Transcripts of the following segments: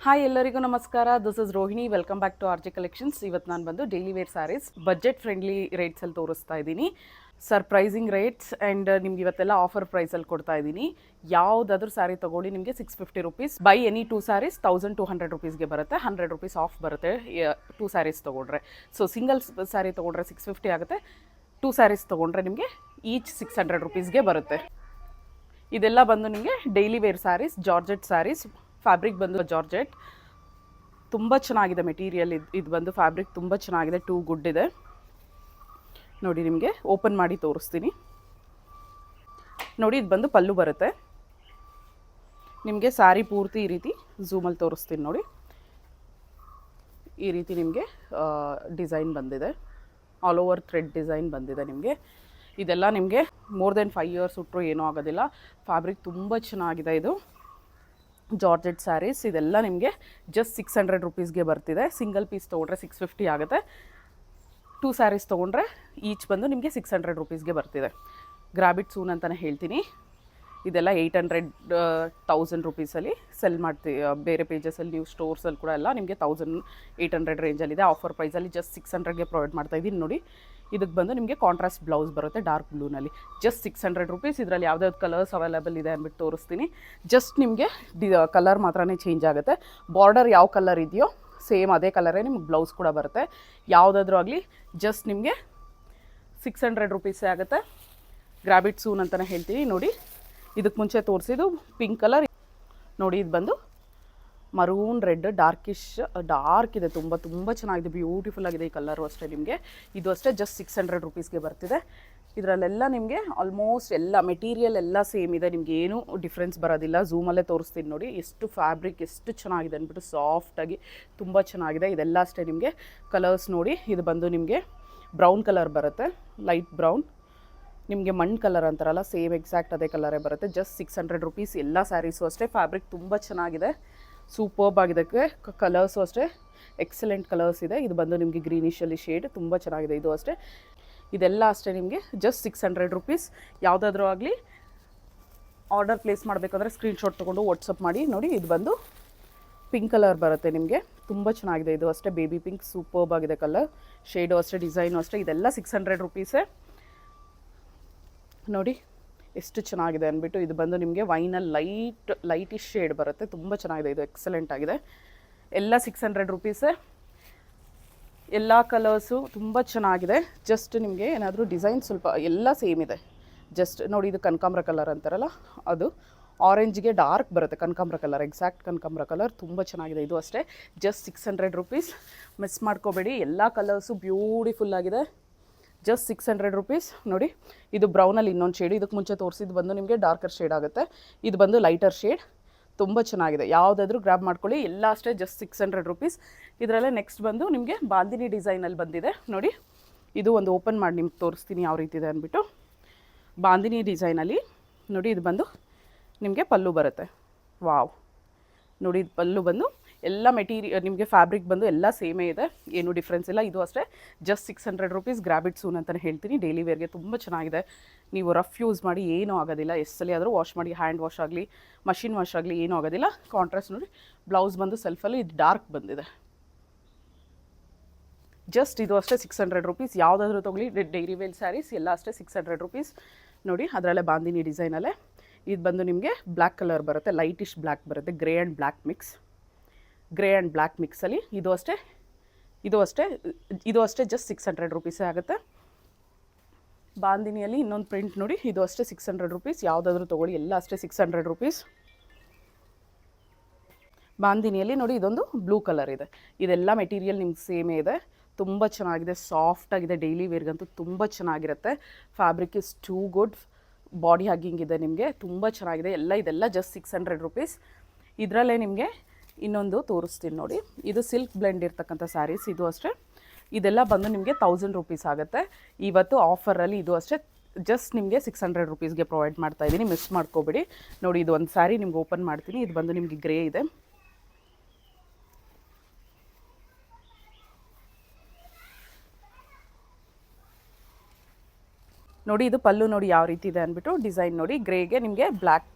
Hi ಎಲ್ಲರಿಗೂ ನಮಸ್ಕಾರ. This is Rohini. Welcome back to R J collections. ಇವತ್ತು ನಾನು ಬಂದು daily wear saris budget friendly ರೇಟ್ಸಲ್ಲಿ ತೋರಿಸ್ತಾ ಇದ್ದೀನಿ. ಸರ್ಪ್ರೈಸಿಂಗ್ ರೇಟ್ಸ್ ಆ್ಯಂಡ್ ನಿಮ್ಗೆ ಇವತ್ತೆಲ್ಲ ಆಫರ್ ಪ್ರೈಸಲ್ಲಿ ಕೊಡ್ತಾ ಇದ್ದೀನಿ. ಯಾವುದಾದ್ರೂ ಸ್ಯಾರಿ ತೊಗೊಳ್ಳಿ ನಿಮಗೆ 650 ರುಪೀಸ್. ಬೈ ಎನಿ 2 ಸ್ಯಾರೀಸ್ 1200 ರುಪೀಸ್ಗೆ ಬರುತ್ತೆ. 100 ರುಪೀಸ್ ಆಫ್ ಬರುತ್ತೆ 2 ಸ್ಯಾರೀಸ್ ತೊಗೊಂಡ್ರೆ. ಸೊ ಸಿಂಗಲ್ ಸ್ಯಾರಿ ತೊಗೊಂಡ್ರೆ 650 ಆಗುತ್ತೆ. 2 ಸ್ಯಾರೀಸ್ ತೊಗೊಂಡ್ರೆ ನಿಮಗೆ ಈಚ್ 600 ರುಪೀಸ್ಗೆ ಬರುತ್ತೆ. ಇದೆಲ್ಲ ಬಂದು ನಿಮಗೆ daily wear sarees, georgette sarees. Fabric ಬಂದು ಜಾರ್ಜೆಟ್, ತುಂಬ ಚೆನ್ನಾಗಿದೆ ಮೆಟೀರಿಯಲ್. ಇದು ಬಂದು ಫ್ಯಾಬ್ರಿಕ್ ತುಂಬ ಚೆನ್ನಾಗಿದೆ, ಟೂ ಗುಡ್ ಇದೆ. ನೋಡಿ ನಿಮಗೆ ಓಪನ್ ಮಾಡಿ ತೋರಿಸ್ತೀನಿ. ನೋಡಿ ಇದು ಬಂದು ಪಲ್ಲು ಬರುತ್ತೆ ನಿಮಗೆ. ಸ್ಯಾರಿ ಪೂರ್ತಿ ಈ ರೀತಿ ಝೂಮಲ್ಲಿ ತೋರಿಸ್ತೀನಿ ನೋಡಿ. ಈ ರೀತಿ ನಿಮಗೆ ಡಿಸೈನ್ ಬಂದಿದೆ, ಆಲ್ ಓವರ್ ಥ್ರೆಡ್ ಡಿಸೈನ್ ಬಂದಿದೆ ನಿಮಗೆ. ಇದೆಲ್ಲ ನಿಮಗೆ ಮೋರ್ ದೆನ್ 5 ಇಯರ್ಸ್ ಉಟ್ಟರು ಏನೂ ಆಗೋದಿಲ್ಲ. ಫ್ಯಾಬ್ರಿಕ್ ತುಂಬ ಚೆನ್ನಾಗಿದೆ. ಇದು ಜಾರ್ಜೆಟ್ ಸ್ಯಾರೀಸ್. ಇದೆಲ್ಲ ನಿಮಗೆ ಜಸ್ಟ್ 600 ರುಪೀಸ್ಗೆ ಬರ್ತಿದೆ. ಸಿಂಗಲ್ ಪೀಸ್ ತೊಗೊಂಡ್ರೆ 650 ಆಗುತ್ತೆ. 2 ಸ್ಯಾರೀಸ್ ತೊಗೊಂಡ್ರೆ ಈಚ್ ಬಂದು ನಿಮಗೆ 600 ರುಪೀಸ್ಗೆ ಬರ್ತಿದೆ. ಗ್ರ್ಯಾಬ್ ಇಟ್ ಸೂನ್ ಅಂತಲೇ ಹೇಳ್ತೀನಿ. ಇದೆಲ್ಲ 800 1000 ರುಪೀಸಲ್ಲಿ ಸೆಲ್ ಮಾಡ್ತೀವಿ. ಬೇರೆ ಪೇಜಸಲ್ಲಿ ನೀವು ಸ್ಟೋರ್ಸಲ್ಲಿ ಕೂಡ ಎಲ್ಲ ನಿಮಗೆ 1800 ರೇಂಜಲ್ಲಿದೆ. ಆಫರ್ ಪ್ರೈಸಲ್ಲಿ ಜಸ್ಟ್ 600ಗೆ ಪ್ರೊವೈಡ್ ಮಾಡ್ತಾಯಿದ್ದೀನಿ ನೋಡಿ. ಇದಕ್ಕೆ ಬಂದು ನಿಮಗೆ ಕಾಂಟ್ರಾಸ್ಟ್ ಬ್ಲೌಸ್ ಬರುತ್ತೆ ಡಾರ್ಕ್ ಬ್ಲೂನಲ್ಲಿ. Just 600 rupees. ಇದರಲ್ಲಿ ಯಾವ್ದಾವ್ದು ಕಲರ್ಸ್ ಅವೈಲೇಬಲ್ ಇದೆ ಅಂದ್ಬಿಟ್ಟು ತೋರಿಸ್ತೀನಿ. ಜಸ್ಟ್ ನಿಮಗೆ ಕಲರ್ ಮಾತ್ರನೇ ಚೇಂಜ್ ಆಗುತ್ತೆ. ಬಾರ್ಡರ್ ಯಾವ ಕಲರ್ ಇದೆಯೋ ಸೇಮ್ ಅದೇ ಕಲರೇ ನಿಮ್ಗೆ ಬ್ಲೌಸ್ ಕೂಡ ಬರುತ್ತೆ. ಯಾವುದಾದ್ರೂ ಆಗಲಿ ಜಸ್ಟ್ ನಿಮಗೆ 600 ರುಪೀಸೇ ಆಗುತ್ತೆ. ಗ್ರ್ಯಾಬ್ ಇಟ್ ಸೂನ್ ಅಂತಲೇ ಹೇಳ್ತೀನಿ ನೋಡಿ. ಇದಕ್ಕೆ ಮುಂಚೆ ತೋರಿಸಿದ್ದು ಪಿಂಕ್ ಕಲರ್. ನೋಡಿ ಇದು ಬಂದು ಮರೂನ್ ರೆಡ್ ಡಾರ್ಕ್ ಇದೆ. ತುಂಬ ಚೆನ್ನಾಗಿದೆ, ಬ್ಯೂಟಿಫುಲ್ ಆಗಿದೆ ಈ ಕಲರು ಅಷ್ಟೇ ನಿಮಗೆ. ಇದು ಅಷ್ಟೇ ಜಸ್ಟ್ 600 ರುಪೀಸ್ಗೆ ಬರ್ತಿದೆ. ಇದರಲ್ಲೆಲ್ಲ ನಿಮಗೆ ಆಲ್ಮೋಸ್ಟ್ ಎಲ್ಲ ಮೆಟೀರಿಯಲ್ ಎಲ್ಲ ಸೇಮ್ ಇದೆ, ನಿಮ್ಗೆ ಏನೂ ಡಿಫ್ರೆನ್ಸ್ ಬರೋದಿಲ್ಲ. ಝೂಮಲ್ಲೇ ತೋರಿಸ್ತೀನಿ ನೋಡಿ ಎಷ್ಟು ಫ್ಯಾಬ್ರಿಕ್ ಎಷ್ಟು ಚೆನ್ನಾಗಿದೆ ಅಂದ್ಬಿಟ್ಟು. ಸಾಫ್ಟಾಗಿ ತುಂಬ ಚೆನ್ನಾಗಿದೆ. ಇದೆಲ್ಲ ಅಷ್ಟೇ ನಿಮಗೆ ಕಲರ್ಸ್ ನೋಡಿ. ಇದು ಬಂದು ನಿಮಗೆ ಬ್ರೌನ್ ಕಲರ್ ಬರುತ್ತೆ, ಲೈಟ್ ಬ್ರೌನ್. ನಿಮಗೆ ಮಣ್ಣು ಕಲರ್ ಅಂತಾರಲ್ಲ ಸೇಮ್ ಎಕ್ಸಾಕ್ಟ್ ಅದೇ ಕಲರೇ ಬರುತ್ತೆ. Just 600 rupees. ಎಲ್ಲ ಸ್ಯಾರೀಸು ಅಷ್ಟೇ. ಫ್ಯಾಬ್ರಿಕ್ ತುಂಬ ಚೆನ್ನಾಗಿದೆ, ಸೂಪರ್ಬ್ ಆಗಿದ್ದಕ್ಕೆ. ಕಲರ್ಸು ಅಷ್ಟೇ ಎಕ್ಸಲೆಂಟ್ ಕಲರ್ಸ್ ಇದೆ. ಇದು ಬಂದು ನಿಮಗೆ ಗ್ರೀನಿಷಲ್ಲಿ ಶೇಡ್ ತುಂಬ ಚೆನ್ನಾಗಿದೆ. ಇದು ಅಷ್ಟೇ. ಇದೆಲ್ಲ ಅಷ್ಟೇ ನಿಮಗೆ ಜಸ್ಟ್ 600 ರುಪೀಸ್. ಯಾವುದಾದ್ರೂ ಆಗಲಿ ಆರ್ಡರ್ ಪ್ಲೇಸ್ ಮಾಡಬೇಕಂದ್ರೆ ಸ್ಕ್ರೀನ್ಶಾಟ್ ತೊಗೊಂಡು ವಾಟ್ಸಪ್ ಮಾಡಿ ನೋಡಿ. ಇದು ಬಂದು ಪಿಂಕ್ ಕಲರ್ ಬರುತ್ತೆ ನಿಮಗೆ, ತುಂಬ ಚೆನ್ನಾಗಿದೆ. ಇದು ಅಷ್ಟೇ ಬೇಬಿ ಪಿಂಕ್, ಸೂಪರ್ಬ್ ಆಗಿದೆ ಕಲರ್. ಶೇಡು ಅಷ್ಟೇ, ಡಿಸೈನು ಅಷ್ಟೇ. ಇದೆಲ್ಲ 600 ರುಪೀಸೇ ನೋಡಿ ಎಷ್ಟು ಚೆನ್ನಾಗಿದೆ ಅಂದ್ಬಿಟ್ಟು. ಇದು ಬಂದು ನಿಮಗೆ ವೈನಲ್ಲಿ ಲೈಟಿಶ್ ಶೇಡ್ ಬರುತ್ತೆ, ತುಂಬ ಚೆನ್ನಾಗಿದೆ. ಇದು ಎಕ್ಸಲೆಂಟ್ ಆಗಿದೆ. ಎಲ್ಲ 600 ರುಪೀಸೇ. ಎಲ್ಲ ಕಲರ್ಸು ತುಂಬ ಚೆನ್ನಾಗಿದೆ. ಜಸ್ಟ್ ನಿಮಗೆ ಏನಾದರೂ ಡಿಸೈನ್ ಸ್ವಲ್ಪ ಎಲ್ಲ ಸೇಮ್ ಇದೆ. ಜಸ್ಟ್ ನೋಡಿ, ಇದು ಕನಕಾಂಬ್ರ ಕಲರ್ ಅಂತಾರಲ್ಲ ಅದು ಆರೆಂಜ್ಗೆ ಡಾರ್ಕ್ ಬರುತ್ತೆ. ಕನಕಾಂಬ್ರ ಕಲರ್, ಎಕ್ಸಾಕ್ಟ್ ಕನಕಾಂಬ್ರ ಕಲರ್, ತುಂಬ ಚೆನ್ನಾಗಿದೆ. ಇದು ಅಷ್ಟೇ ಜಸ್ಟ್ 600 ರುಪೀಸ್. ಮಿಸ್ ಮಾಡ್ಕೋಬೇಡಿ. ಎಲ್ಲ ಕಲರ್ಸು ಬ್ಯೂಟಿಫುಲ್ ಆಗಿದೆ. ಜಸ್ಟ್ 600 ರುಪೀಸ್ ನೋಡಿ. ಇದು ಬ್ರೌನಲ್ಲಿ ಇನ್ನೊಂದು ಶೇಡ್. ಇದಕ್ಕೆ ಮುಂಚೆ ತೋರಿಸಿದ್ದು ಬಂದು ನಿಮಗೆ ಡಾರ್ಕರ್ ಶೇಡ್ ಆಗುತ್ತೆ. ಇದು ಬಂದು ಲೈಟರ್ ಶೇಡ್, ತುಂಬ ಚೆನ್ನಾಗಿದೆ. ಯಾವುದಾದ್ರೂ ಗ್ರ್ಯಾಬ್ ಮಾಡ್ಕೊಳ್ಳಿ. ಎಲ್ಲ ಅಷ್ಟೇ ಜಸ್ಟ್ 600 ರುಪೀಸ್. ಇದರಲ್ಲೇ ನೆಕ್ಸ್ಟ್ ಬಂದು ನಿಮಗೆ ಬಾಂದಿನಿ ಡಿಸೈನಲ್ಲಿ ಬಂದಿದೆ ನೋಡಿ. ಇದು ಒಂದು ಓಪನ್ ಮಾಡಿ ನಿಮ್ಗೆ ತೋರಿಸ್ತೀನಿ ಯಾವ ರೀತಿ ಇದೆ ಅಂದ್ಬಿಟ್ಟು. ಬಾಂದಿನಿ ಡಿಸೈನಲ್ಲಿ ನೋಡಿ. ಇದು ಬಂದು ನಿಮಗೆ ಪಲ್ಲು ಬರುತ್ತೆ. ವಾವ್ ನೋಡಿ, ಇದು ಪಲ್ಲು ಬಂದು ಎಲ್ಲ ಮೆಟೀರಿಯಲ್ ನಿಮಗೆ ಫ್ಯಾಬ್ರಿಕ್ ಬಂದು ಎಲ್ಲ ಸೇಮೇ ಇದೆ, ಏನೂ ಡಿಫ್ರೆನ್ಸ್ ಇಲ್ಲ. ಇದು ಅಷ್ಟೇ just 600 rupees. Grab it soon ಅಂತಲೇ ಹೇಳ್ತೀನಿ. ಡೈಲಿ ವೇರ್ಗೆ ತುಂಬ ಚೆನ್ನಾಗಿದೆ. ನೀವು ರಫ್ ಯೂಸ್ ಮಾಡಿ ಏನೂ ಆಗೋದಿಲ್ಲ. ಎಷ್ಟಲ್ಲಿ ಆದರೂ ವಾಶ್ ಮಾಡಿ, ಹ್ಯಾಂಡ್ ವಾಶ್ ಆಗಲಿ ಮಷಿನ್ ವಾಶ್ ಆಗಲಿ ಏನೂ ಆಗೋದಿಲ್ಲ. ಕಾಂಟ್ರಾಸ್ಟ್ ನೋಡಿ. ಬ್ಲೌಸ್ ಬಂದು ಸೆಲ್ಫಲ್ಲಿ ಇದು ಡಾರ್ಕ್ ಬಂದಿದೆ. ಜಸ್ಟ್ ಇದು ಅಷ್ಟೇ 600 ರುಪೀಸ್. ಯಾವುದಾದ್ರೂ ತೊಗೊಳ್ಳಿ. ಡೈಲಿ ವೇರ್ ಸ್ಯಾರೀಸ್ ಎಲ್ಲ ಅಷ್ಟೇ 600 ರುಪೀಸ್ ನೋಡಿ. ಅದರಲ್ಲೇ ಬಾಂದಿನಿ ಡಿಸೈನಲ್ಲೇ ಇದು ಬಂದು ನಿಮಗೆ ಬ್ಲ್ಯಾಕ್ ಕಲರ್ ಬರುತ್ತೆ, ಲೈಟಿಶ್ ಬ್ಲ್ಯಾಕ್ ಬರುತ್ತೆ. ಗ್ರೇ ಆ್ಯಂಡ್ ಬ್ಲ್ಯಾಕ್ ಮಿಕ್ಸಲ್ಲಿ. ಇದು ಅಷ್ಟೇ ಜಸ್ಟ್ 600 ರುಪೀಸೇ ಆಗುತ್ತೆ. ಬಾಂದಿನಿಯಲ್ಲಿ ಇನ್ನೊಂದು ಪ್ರಿಂಟ್ ನೋಡಿ. ಇದು ಅಷ್ಟೇ 600 ರುಪೀಸ್. ಯಾವುದಾದ್ರೂ ತೊಗೊಳ್ಳಿ. ಎಲ್ಲ ಅಷ್ಟೇ 600 ರುಪೀಸ್. ಬಾಂದಿನಿಯಲ್ಲಿ ನೋಡಿ ಇದೊಂದು ಬ್ಲೂ ಕಲರ್ ಇದೆ. ಇದೆಲ್ಲ ಮೆಟೀರಿಯಲ್ ನಿಮ್ಗೆ ಸೇಮೇ ಇದೆ. ತುಂಬ ಚೆನ್ನಾಗಿದೆ, ಸಾಫ್ಟಾಗಿದೆ. ಡೈಲಿ ವೇರ್ಗಂತೂ ತುಂಬ ಚೆನ್ನಾಗಿರುತ್ತೆ. Fabric is too good. Body hugging ಇದೆ ನಿಮಗೆ, ತುಂಬ ಚೆನ್ನಾಗಿದೆ. ಇದೆಲ್ಲ ಜಸ್ಟ್ 600 ರುಪೀಸ್. ಇದರಲ್ಲೇ ನಿಮಗೆ ಇನ್ನೊಂದು ತೋರಿಸ್ತೀನಿ ನೋಡಿ. ಇದು ಸಿಲ್ಕ್ ಬ್ಲೆಂಡ್ ಇರ್ತಕ್ಕಂಥ ಸ್ಯಾರೀಸ್. ಇದು ಅಷ್ಟೇ. ಇದೆಲ್ಲ ಬಂದು ನಿಮಗೆ 1000 ರುಪೀಸ್ ಆಗುತ್ತೆ. ಇವತ್ತು ಆಫರಲ್ಲಿ ಇದು ಅಷ್ಟೇ ಜಸ್ಟ್ ನಿಮಗೆ 600 ರುಪೀಸ್ಗೆ ಪ್ರೊವೈಡ್ ಮಾಡ್ತಾ ಇದ್ದೀನಿ. ಮಿಸ್ ಮಾಡ್ಕೋಬೇಡಿ ನೋಡಿ. ಇದು ಒಂದು ಸ್ಯಾರಿ ನಿಮ್ಗೆ ಓಪನ್ ಮಾಡ್ತೀನಿ. ಇದು ಬಂದು ನಿಮಗೆ ಗ್ರೇ ಇದೆ. ನೋಡಿ. ಇದು ಪಲ್ಲು ನೋಡಿ ಯಾವ ರೀತಿ ಇದೆ ಅಂದ್ಬಿಟ್ಟು. ಡಿಸೈನ್ ನೋಡಿ. ಗ್ರೇಗೆ ನಿಮಗೆ ಬ್ಲ್ಯಾಕ್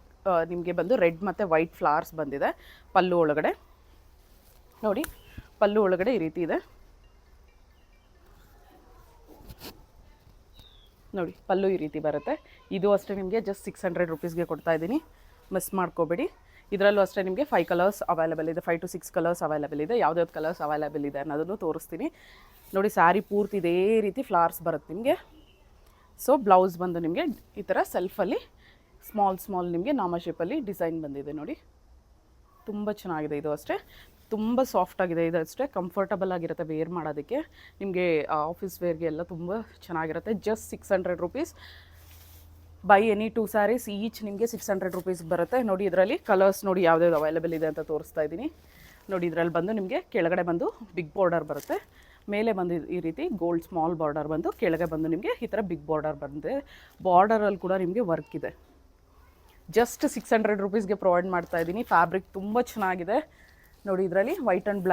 ನಿಮಗೆ ಬಂದು ರೆಡ್ ಮತ್ತು ವೈಟ್ ಫ್ಲವರ್ಸ್ ಬಂದಿದೆ ಪಲ್ಲು ಒಳಗಡೆ. ನೋಡಿ ಪಲ್ಲು ಒಳಗಡೆ ಈ ರೀತಿ ಇದೆ ನೋಡಿ, ಪಲ್ಲು ಈ ರೀತಿ ಬರುತ್ತೆ. ಇದು ಅಷ್ಟೇ ನಿಮಗೆ ಜಸ್ಟ್ 600 ರುಪೀಸ್ಗೆ ಕೊಡ್ತಾ ಇದ್ದೀನಿ, ಮಿಸ್ ಮಾಡ್ಕೋಬೇಡಿ. ಇದರಲ್ಲೂ ಅಷ್ಟೇ ನಿಮಗೆ 5 ಕಲರ್ಸ್ ಅವೈಲೇಬಲ್ ಇದೆ, 5 to 6 ಕಲರ್ಸ್ ಅವೈಲೇಬಲ್ ಇದೆ. ಯಾವ್ದಾವ್ದು ಕಲರ್ಸ್ ಅವೈಲೇಬಲ್ ಇದೆ ಅನ್ನೋದನ್ನು ತೋರಿಸ್ತೀನಿ ನೋಡಿ. ಸ್ಯಾರಿ ಪೂರ್ತಿ ಇದೇ ರೀತಿ ಫ್ಲವರ್ಸ್ ಬರುತ್ತೆ ನಿಮಗೆ. ಸೊ ಬ್ಲೌಸ್ ಬಂದು ನಿಮಗೆ ಈ ಥರ ಸೆಲ್ಫಲ್ಲಿ ಸ್ಮಾಲ್ ನಿಮಗೆ ನಾಮ ಶೇಪಲ್ಲಿ ಡಿಸೈನ್ ಬಂದಿದೆ ನೋಡಿ. ತುಂಬ ಚೆನ್ನಾಗಿದೆ. ಇದು ಅಷ್ಟೇ ತುಂಬ ಸಾಫ್ಟ್ ಆಗಿದೆ. ಇದು ಅಷ್ಟೇ ಕಂಫರ್ಟಬಲ್ ಆಗಿರುತ್ತೆ ವೇರ್ ಮಾಡೋದಕ್ಕೆ. ನಿಮಗೆ ಆಫೀಸ್ ವೇರ್ಗೆ ಎಲ್ಲ ತುಂಬ ಚೆನ್ನಾಗಿರುತ್ತೆ. Just 600 rupees. Buy any 2 sarees each ನಿಮಗೆ 600 ರುಪೀಸ್ ಬರುತ್ತೆ ನೋಡಿ. ಇದರಲ್ಲಿ ಕಲರ್ಸ್ ನೋಡಿ ಯಾವ್ದಾವ್ದು ಅವೈಲೇಬಲ್ ಇದೆ ಅಂತ ತೋರಿಸ್ತಾ ಇದ್ದೀನಿ ನೋಡಿ. ಇದರಲ್ಲಿ ಬಂದು ನಿಮಗೆ ಕೆಳಗಡೆ ಬಂದು ಬಿಗ್ ಬಾರ್ಡರ್ ಬರುತ್ತೆ, ಮೇಲೆ ಬಂದು ಈ ರೀತಿ ಗೋಲ್ಡ್ ಸ್ಮಾಲ್ ಬಾರ್ಡರ್ ಬಂದು, ಕೆಳಗೆ ಬಂದು ನಿಮಗೆ ಈ ಥರ ಬಿಗ್ ಬಾರ್ಡರ್ ಬಂದಿದೆ. ಬಾರ್ಡರಲ್ಲಿ ಕೂಡ ನಿಮಗೆ ವರ್ಕ್ ಇದೆ. ಜಸ್ಟ್ 600 ರುಪೀಸ್ಗೆ ಪ್ರೊವೈಡ್ ಮಾಡ್ತಾ ಇದ್ದೀನಿ. ಫ್ಯಾಬ್ರಿಕ್ ತುಂಬ ಚೆನ್ನಾಗಿದೆ ನೋಡಿ. ಇದರಲ್ಲಿ ವೈಟ್ ಆ್ಯಂಡ್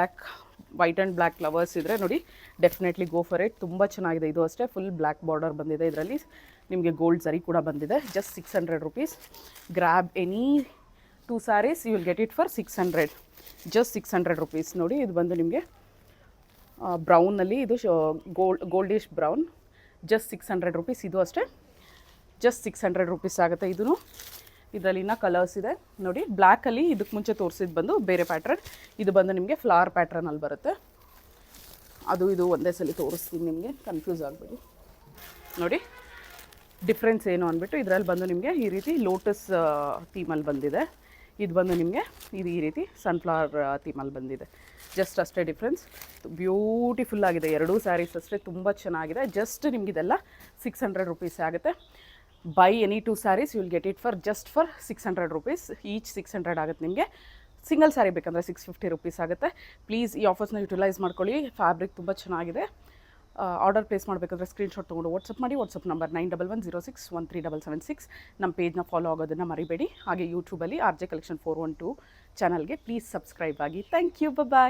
ಬ್ಲ್ಯಾಕ್ ಫ್ಲವರ್ಸ್ ಇದ್ದರೆ ನೋಡಿ, ಡೆಫಿನೆಟ್ಲಿ ಗೋ ಫಾರ್ ಇಟ್. ತುಂಬ ಚೆನ್ನಾಗಿದೆ. ಇದು ಅಷ್ಟೇ ಫುಲ್ ಬ್ಲ್ಯಾಕ್ ಬಾರ್ಡರ್ ಬಂದಿದೆ. ಇದರಲ್ಲಿ ನಿಮಗೆ ಗೋಲ್ಡ್ ಸರಿ ಕೂಡ ಬಂದಿದೆ. Just 600 rupees. Grab any 2 sarees you will get it for 600. Just 600 rupees ನೋಡಿ. ಇದು ಬಂದು ನಿಮಗೆ ಬ್ರೌನಲ್ಲಿ, ಇದು ಗೋಲ್ಡಿಶ್ ಬ್ರೌನ್. Just 600 rupees. ಇದು ಅಷ್ಟೇ ಜಸ್ಟ್ 600 ರುಪೀಸ್ ಆಗುತ್ತೆ. ಇದೂ ಇದರಲ್ಲಿ ಇನ್ನೂ ಕಲರ್ಸ್ ಇದೆ ನೋಡಿ. ಬ್ಲ್ಯಾಕಲ್ಲಿ ಇದಕ್ಕೆ ಮುಂಚೆ ತೋರಿಸಿದ್ದು ಬಂದು ಬೇರೆ ಪ್ಯಾಟ್ರನ್, ಇದು ಬಂದು ನಿಮಗೆ ಫ್ಲವರ್ ಪ್ಯಾಟ್ರನಲ್ಲಿ ಬರುತ್ತೆ. ಅದು ಇದು ಒಂದೇ ಸಲ ತೋರಿಸ್ತೀನಿ, ನಿಮಗೆ ಕನ್ಫ್ಯೂಸ್ ಆಗಬೇಡಿ ನೋಡಿ. ಡಿಫ್ರೆನ್ಸ್ ಏನು ಅಂದ್ಬಿಟ್ಟು ಇದರಲ್ಲಿ ಬಂದು ನಿಮಗೆ ಈ ರೀತಿ ಲೋಟಸ್ ಥೀಮಲ್ಲಿ ಬಂದಿದೆ. ಇದು ಬಂದು ನಿಮಗೆ ಇದು ಈ ರೀತಿ ಸನ್ಫ್ಲವರ್ ಥೀಮಲ್ಲಿ ಬಂದಿದೆ. ಜಸ್ಟ್ ಅಷ್ಟೇ ಡಿಫ್ರೆನ್ಸ್. ಬ್ಯೂಟಿಫುಲ್ ಆಗಿದೆ ಎರಡೂ ಸ್ಯಾರೀಸ್ ಅಷ್ಟೇ, ತುಂಬ ಚೆನ್ನಾಗಿದೆ. ಜಸ್ಟ್ ನಿಮಗಿದೆಲ್ಲ 600 ರುಪೀಸ್ ಆಗುತ್ತೆ. Buy any 2 sarees you will get it for just for 600 rupees. Each 600 ಆಗುತ್ತೆ ನಿಮಗೆ. ಸಿಂಗಲ್ ಸ್ಯಾರಿ ಬೇಕಂದರೆ 650 ರುಪೀಸ್ ಆಗುತ್ತೆ. ಪ್ಲೀಸ್ ಈ ಆಫರ್ಸ್ನ ಯುಟಿಲೈಸ್ ಮಾಡ್ಕೊಳ್ಳಿ. ಫ್ಯಾಬ್ರಿಕ್ ತುಂಬ ಚೆನ್ನಾಗಿದೆ. ಆರ್ಡರ್ ಪ್ಲೇಸ್ ಮಾಡಬೇಕಾದ್ರೆ ಸ್ಕ್ರೀನ್ಶಾಟ್ ತೊಗೊಂಡು ವಾಟ್ಸಪ್ ಮಾಡಿ. WhatsApp number 9110613776. ನಮ್ಮ ಪೇಜ್ನ ಫಾಲೋ ಆಗೋದನ್ನು ಮರಿಬೇಡಿ. ಹಾಗೆ ಯೂಟ್ಯೂಬಲ್ಲಿ RJ Collection 412 ಚಾನಲ್ಗೆ ಪ್ಲೀಸ್ ಸಬ್ಸ್ಕ್ರೈಬ್ ಆಗಿ. Thank you. ಬಾಯ್.